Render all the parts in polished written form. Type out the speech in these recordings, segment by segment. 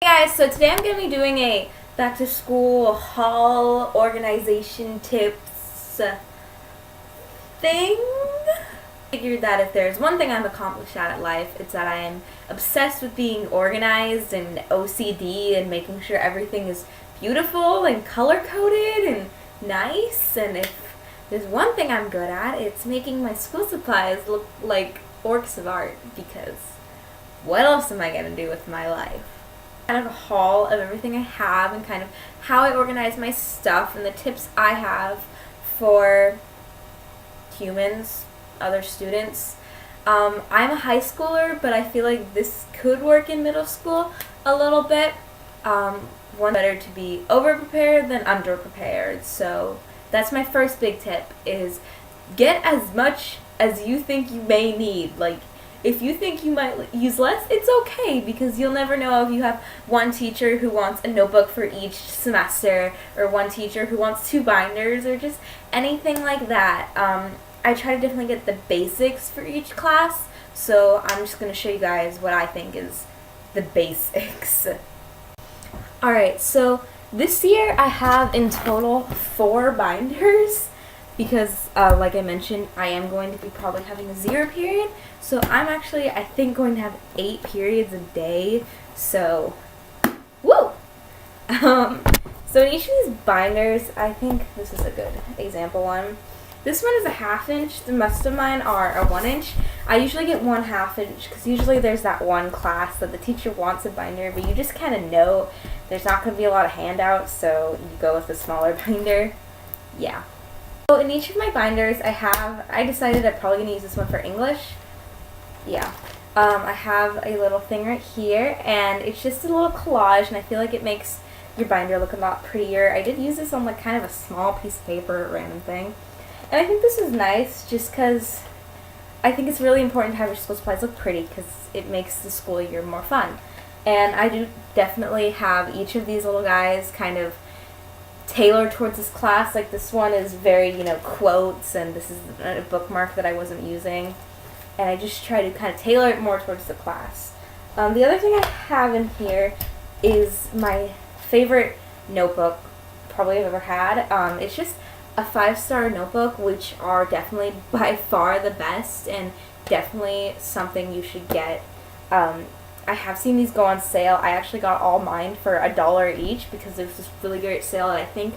Hey guys, so today I'm going to be doing a back to school haul organization tips thing. I figured that if there's one thing I've accomplished at life, it's that I am obsessed with being organized and OCD and making sure everything is beautiful and color coded and nice. And if there's one thing I'm good at, it's making my school supplies look like works of art, because what else am I going to do with my life? Kind of a haul of everything I have and kind of how I organize my stuff and the tips I have for humans, other students. I'm a high schooler, but I feel like this could work in middle school a little bit. One, better to be over-prepared than under-prepared. So that's my first big tip, is get as much as you think you may need. Like, if you think you might use less, it's okay, because you'll never know if you have one teacher who wants a notebook for each semester, or one teacher who wants 2 binders, or just anything like that. I try to definitely get the basics for each class, so I'm just going to show you guys what I think is the basics. Alright, so this year I have in total 4 binders, because like I mentioned, I am going to be probably having a 0 period, so I'm actually, I think, going to have 8 periods a day, so woo! So in each of these binders, I think this is a good example one. This one is a 1/2 inch, the most of mine are a 1 inch. I usually get 1/2 inch, because usually there's that one class that the teacher wants a binder, but you just kind of know there's not going to be a lot of handouts, so you go with the smaller binder. Yeah. So in each of my binders, I decided I'm probably going to use this one for English. Yeah. I have a little thing right here, and it's just a little collage, and I feel like it makes your binder look a lot prettier. I did use this on like kind of a small piece of paper, random thing. And I think this is nice just because I think it's really important to have your school supplies look pretty, because it makes the school year more fun. And I do definitely have each of these little guys kind of tailored towards this class. Like this one is very, quotes, and this is a bookmark that I wasn't using. And I just try to kind of tailor it more towards the class. The other thing I have in here is my favorite notebook probably I've ever had. It's just a 5-star notebook, which are definitely by far the best and definitely something you should get. I have seen these go on sale. I actually got all mine for $1 each, because there's this really great sale at, I think,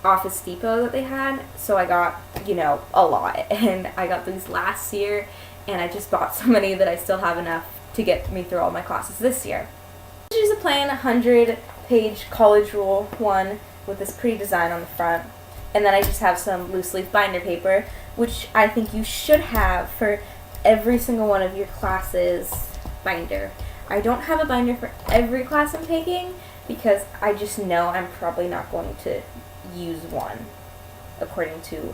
Office Depot that they had. So I got, a lot. And I got these last year, and I just bought so many that I still have enough to get me through all my classes this year. This is a plain 100-page college rule one with this pretty design on the front. And then I just have some loose leaf binder paper, which I think you should have for every single one of your classes' binder. I don't have a binder for every class I'm taking, because I just know I'm probably not going to use one according to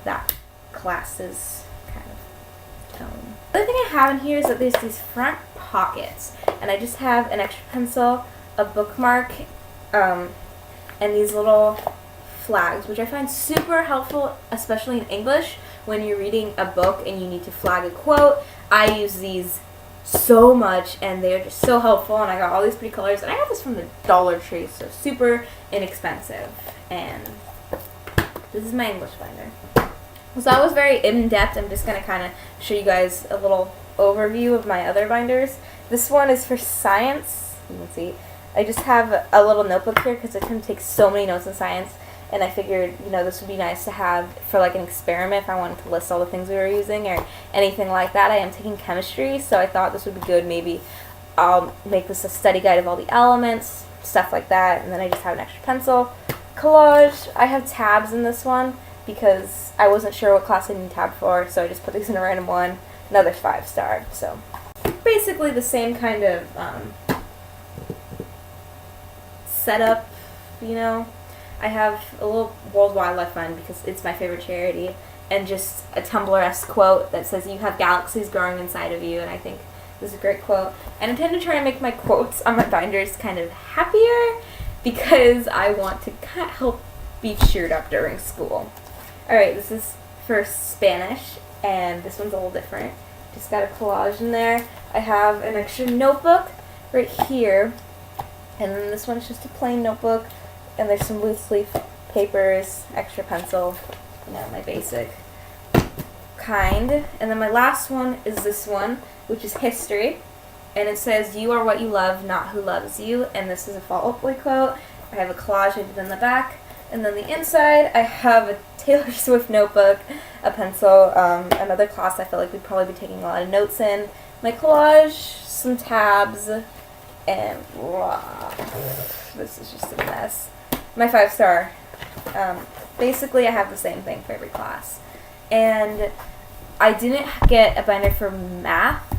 that class's kind of tone. The other thing I have in here is that there's these front pockets, and I just have an extra pencil, a bookmark, and these little flags, which I find super helpful, especially in English when you're reading a book and you need to flag a quote. I use these so much, and they're just so helpful, and I got all these pretty colors, and I got this from the Dollar Tree, so super inexpensive. And this is my English binder. So that was very in-depth. I'm just going to kind of show you guys a little overview of my other binders. This one is for science. You can see I just have a little notebook here because I couldn't take so many notes in science, and I figured, this would be nice to have for like an experiment if I wanted to list all the things we were using or anything like that. I am taking chemistry, so I thought this would be good. Maybe I'll make this a study guide of all the elements, stuff like that. And then I just have an extra pencil. Collage, I have tabs in this one because I wasn't sure what class I need tab for, so I just put these in a random one. Another 5-star, so basically the same kind of setup, I have a little World Wildlife Fund because it's my favorite charity, and just a Tumblr-esque quote that says, "You have galaxies growing inside of you," and I think this is a great quote. And I tend to try to make my quotes on my binders kind of happier, because I want to kind of help be cheered up during school. Alright, this is for Spanish, and this one's a little different. Just got a collage in there. I have an extra notebook right here And then this one's just a plain notebook, and there's some loose leaf papers, extra pencil, my basic kind. And then my last one is this one, which is history. And it says, "You are what you love, not who loves you." And this is a Fall Out Boy quote. I have a collage I did in the back. And then the inside, I have a Taylor Swift notebook, a pencil, another class I feel like we'd probably be taking a lot of notes in, my collage, some tabs, and this is just a mess. My 5-star. Basically, I have the same thing for every class. And I didn't get a binder for math,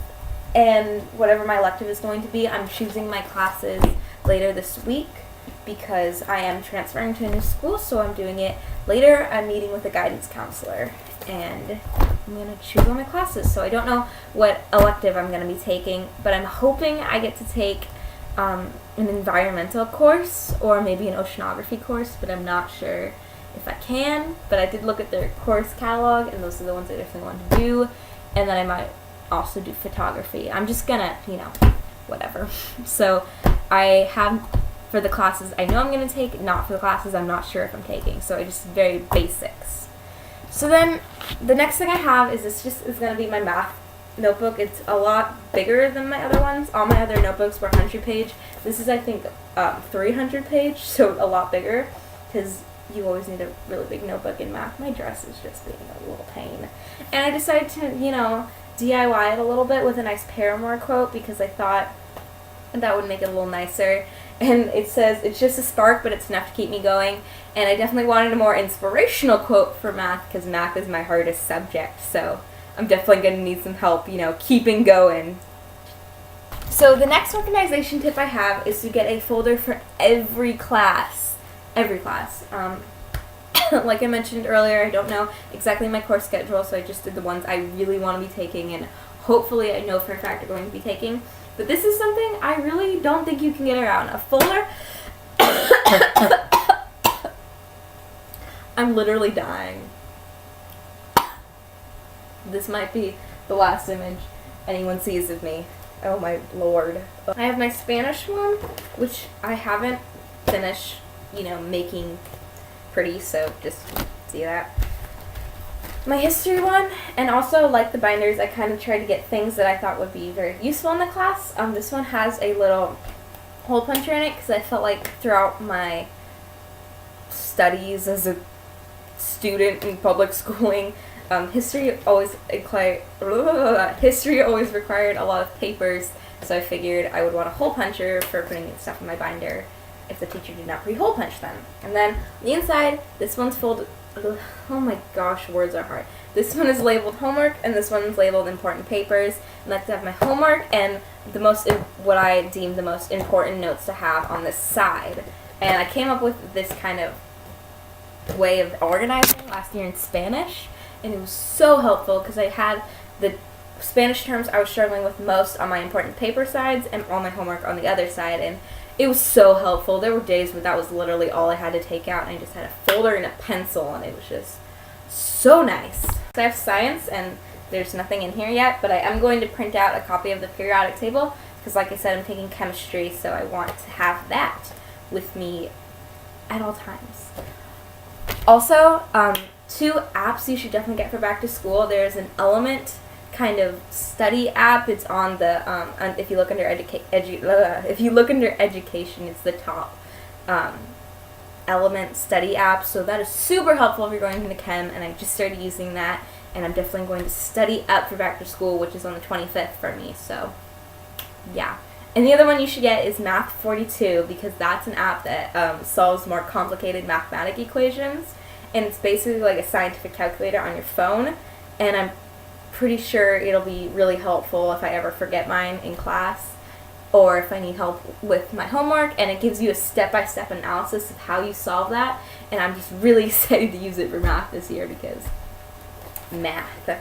and whatever my elective is going to be, I'm choosing my classes later this week because I am transferring to a new school, so I'm doing it later. I'm meeting with a guidance counselor, and I'm going to choose all my classes. So I don't know what elective I'm going to be taking, but I'm hoping I get to take an environmental course or maybe an oceanography course, but I'm not sure if I can. But I did look at their course catalog, and those are the ones I definitely want to do. And then I might also do photography. I'm just gonna, whatever. So I have for the classes I know I'm gonna take, not for the classes I'm not sure if I'm taking. So I just very basics. So then the next thing I have is this just is gonna be my math notebook. It's a lot bigger than my other ones. All my other notebooks were 100-page. This is, I think, 300-page, so a lot bigger, because you always need a really big notebook in math. My dress is just being a little pain. And I decided to, DIY it a little bit with a nice Paramore quote, because I thought that would make it a little nicer. And it says, "It's just a spark, but it's enough to keep me going." And I definitely wanted a more inspirational quote for math, because math is my hardest subject. So I'm definitely going to need some help, keeping going. So the next organization tip I have is to get a folder for every class. Every class. Like I mentioned earlier, I don't know exactly my course schedule, so I just did the ones I really want to be taking, and hopefully I know for a fact I'm going to be taking. But this is something I really don't think you can get around. A folder. I'm literally dying. This might be the last image anyone sees of me. Oh my lord. I have my Spanish one, which I haven't finished, making pretty, so just see that. My history one, and also like the binders, I kind of tried to get things that I thought would be very useful in the class. This one has a little hole puncher in it, because I felt like throughout my studies as a student in public schooling, history always required a lot of papers, so I figured I would want a hole puncher for putting stuff in my binder if the teacher did not pre-hole punch them. And then on the inside, this one's folded. Oh my gosh, words are hard. This one is labeled homework, and this one's labeled important papers. And I like to have my homework and what I deem the most important notes to have on this side. And I came up with this kind of way of organizing last year in Spanish, and it was so helpful because I had the Spanish terms I was struggling with most on my important paper sides and all my homework on the other side, and it was so helpful. There were days where that was literally all I had to take out, and I just had a folder and a pencil, and it was just so nice. So I have science, and there's nothing in here yet, but I am going to print out a copy of the periodic table, because like I said, I'm taking chemistry, so I want to have that with me at all times. Also, 2 apps you should definitely get for back to school. There's an Element kind of study app. It's on the if you look under education, it's the top Element study app. So that is super helpful if you're going into chem, and I just started using that, and I'm definitely going to study up for back to school, which is on the 25th for me. So yeah. And the other one you should get is Math 42, because that's an app that solves more complicated mathematic equations, and it's basically like a scientific calculator on your phone, and I'm pretty sure it'll be really helpful if I ever forget mine in class, or if I need help with my homework, and it gives you a step-by-step analysis of how you solve that, and I'm just really excited to use it for math this year, because math.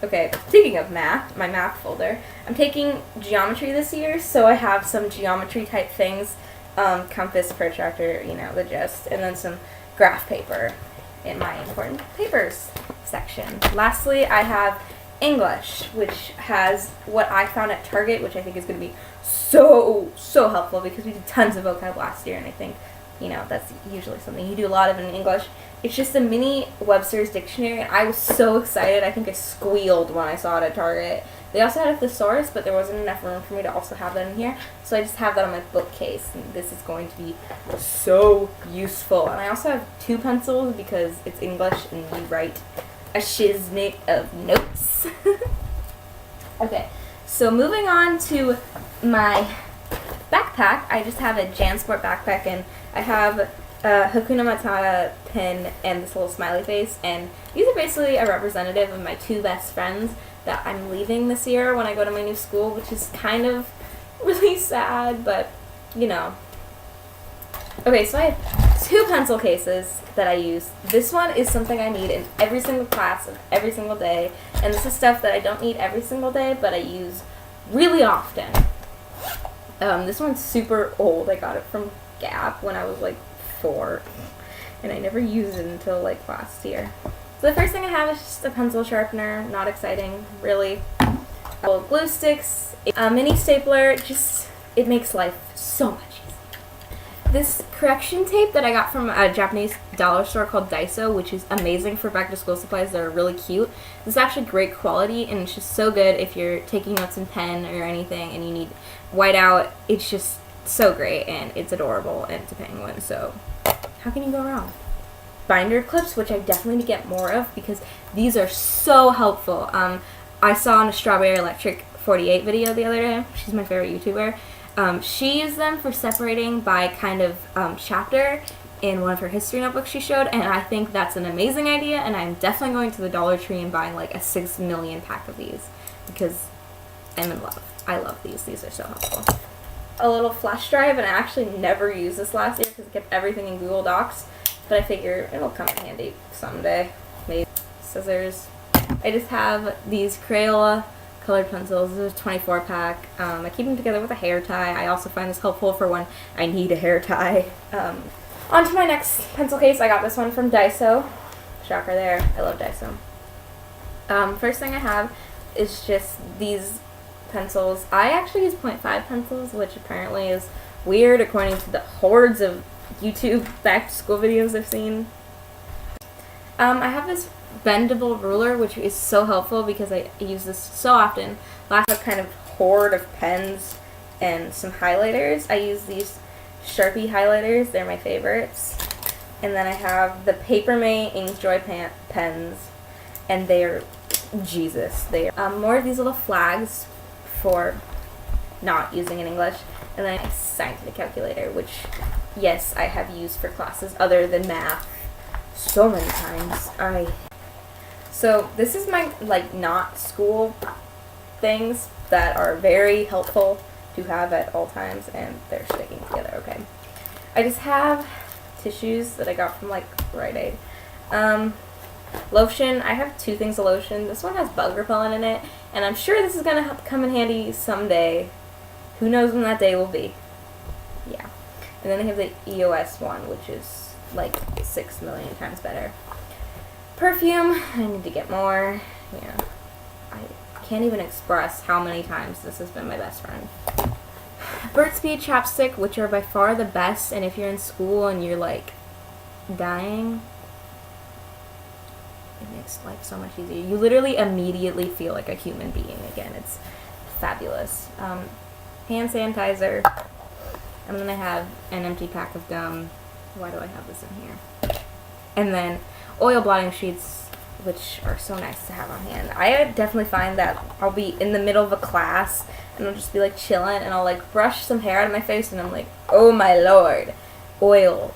Okay, speaking of math, my math folder, I'm taking geometry this year, so I have some geometry type things, compass, protractor, the gist, and then some graph paper in my important papers section. Lastly, I have English, which has what I found at Target, which I think is going to be so helpful because we did tons of vocab last year, and I think, you know, that's usually something you do a lot of in English. It's just a mini Webster's dictionary, and I was so excited. I think I squealed when I saw it at Target. They also had a thesaurus, but there wasn't enough room for me to also have that in here, so I just have that on my bookcase, and this is going to be so useful. And I also have 2 pencils because it's English and you write a shiznit of notes. Okay, so moving on to my backpack, I just have a JanSport backpack, and I have a Hakuna Matata pin and this little smiley face, and these are basically a representative of my 2 best friends that I'm leaving this year when I go to my new school, which is kind of really sad, but, you know. Okay, so I have 2 pencil cases that I use. This one is something I need in every single class of every single day, and this is stuff that I don't need every single day, but I use really often. This one's super old. I got it from Gap when I was like 4, and I never used it until like last year. So the first thing I have is just a pencil sharpener. Not exciting, really. Glue sticks, a mini stapler. Just, it makes life so much easier. This correction tape that I got from a Japanese dollar store called Daiso, which is amazing for back to school supplies. They're really cute. This is actually great quality, and it's just so good if you're taking notes in pen or anything and you need whiteout. It's just so great, and it's adorable, and it's a penguin, so how can you go wrong? Binder clips, which I definitely need to get more of because these are so helpful. I saw on a Strawberry Electric 48 video the other day. She's my favorite YouTuber. She used them for separating by kind of chapter in one of her history notebooks she showed, and I think that's an amazing idea, and I'm definitely going to the Dollar Tree and buying like a 6 million pack of these because I'm in love. I love these. These are so helpful. A little flash drive, and I actually never used this last year because I kept everything in Google Docs, but I figure it'll come in handy someday. Maybe. Scissors. I just have these Crayola colored pencils. This is a 24 pack. I keep them together with a hair tie. I also find this helpful for when I need a hair tie. On to my next pencil case. I got this one from Daiso. Shocker there. I love Daiso. First thing I have is just these pencils. I actually use 0.5 pencils, which apparently is weird according to the hordes of YouTube back to school videos I've seen. I have this bendable ruler, which is so helpful because I use this so often. Last kind of horde of pens and some highlighters. I use these Sharpie highlighters. They're my favorites. And then I have the Papermate Inkjoy pens, and they're Jesus. They are more of these little flags for not using in English, and then a scientific calculator, which, yes, I have used for classes other than math so many times. So this is my, like, not school things that are very helpful to have at all times, and they're sticking together, okay. I just have tissues that I got from, like, Rite Aid. Lotion. I have 2 things of lotion. This one has bug repellent in it, and I'm sure this is going to come in handy someday. Who knows when that day will be. Yeah. And then I have the EOS one, which is like 6 million times better. Perfume. I need to get more. Yeah. I can't even express how many times this has been my best friend. Burt's Bees chapstick, which are by far the best, and if you're in school and you're like dying, it makes life so much easier. You literally immediately feel like a human being again. It's fabulous. Hand sanitizer. And then I have an empty pack of gum. Why do I have this in here? And then oil blotting sheets, which are so nice to have on hand. I definitely find that I'll be in the middle of a class and I'll just be like chilling and I'll like brush some hair out of my face and I'm like, oh my lord, oil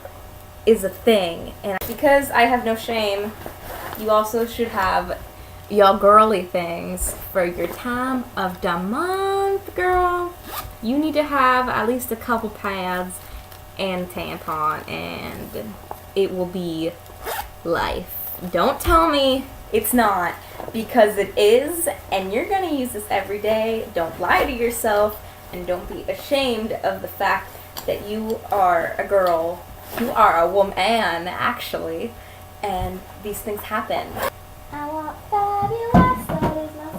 is a thing. And because I have no shame, you also should have your girly things for your time of the month, girl. You need to have at least a couple pads and tampon, and it will be life. Don't tell me it's not, because it is, and you're gonna use this every day. Don't lie to yourself, and don't be ashamed of the fact that you are a girl. You are a woman, actually, and these things happen. I want fabulous, that is my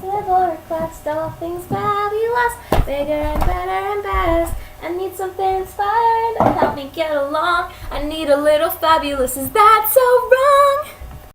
best, all things fabulous, bigger and better and best. I need something inspiring to help me get along. I need a little fabulous. Is that so wrong?